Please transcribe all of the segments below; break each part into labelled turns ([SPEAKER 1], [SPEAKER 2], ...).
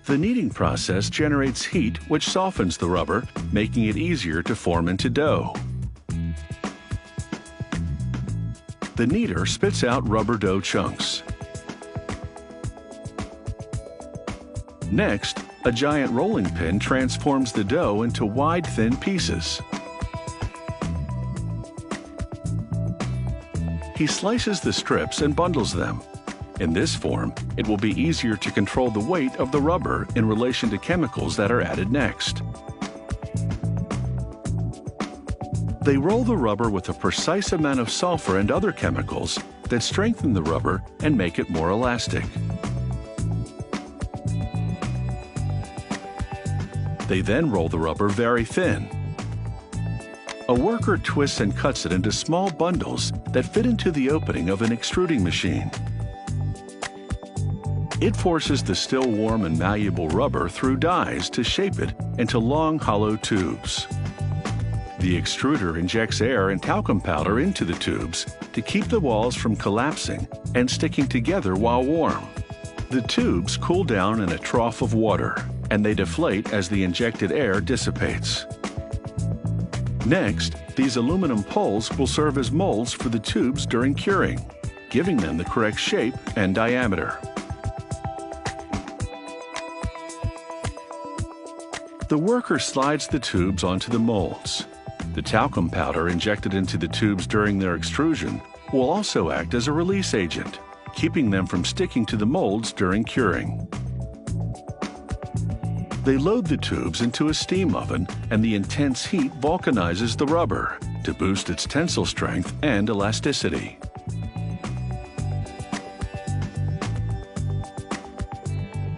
[SPEAKER 1] The kneading process generates heat which softens the rubber, making it easier to form into dough. The kneader spits out rubber dough chunks. Next, a giant rolling pin transforms the dough into wide, thin pieces. He slices the strips and bundles them. In this form, it will be easier to control the weight of the rubber in relation to chemicals that are added next. They roll the rubber with a precise amount of sulfur and other chemicals that strengthen the rubber and make it more elastic. They then roll the rubber very thin. A worker twists and cuts it into small bundles that fit into the opening of an extruding machine. It forces the still warm and malleable rubber through dies to shape it into long, hollow tubes. The extruder injects air and talcum powder into the tubes to keep the walls from collapsing and sticking together while warm. The tubes cool down in a trough of water, and they deflate as the injected air dissipates. Next, these aluminum poles will serve as molds for the tubes during curing, giving them the correct shape and diameter. The worker slides the tubes onto the molds. The talcum powder injected into the tubes during their extrusion will also act as a release agent, keeping them from sticking to the molds during curing. They load the tubes into a steam oven, and the intense heat vulcanizes the rubber to boost its tensile strength and elasticity.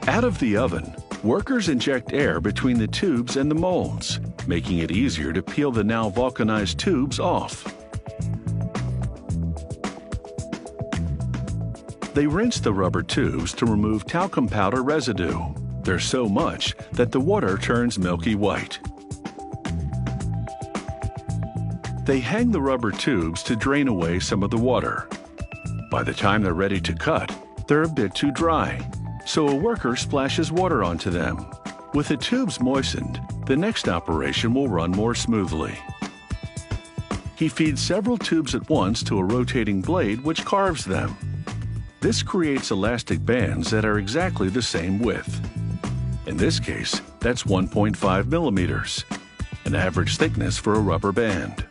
[SPEAKER 1] Out of the oven, workers inject air between the tubes and the molds, making it easier to peel the now vulcanized tubes off. They rinse the rubber tubes to remove talcum powder residue. There's so much that the water turns milky white. They hang the rubber tubes to drain away some of the water. By the time they're ready to cut, they're a bit too dry, so a worker splashes water onto them. With the tubes moistened, the next operation will run more smoothly. He feeds several tubes at once to a rotating blade which carves them. This creates elastic bands that are exactly the same width. In this case, that's 1.5 millimeters, an average thickness for a rubber band.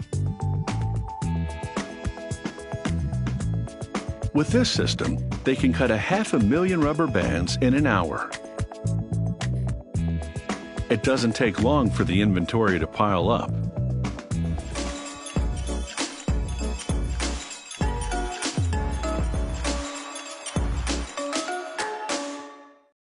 [SPEAKER 1] With this system, they can cut 500,000 rubber bands in an hour. It doesn't take long for the inventory to pile up.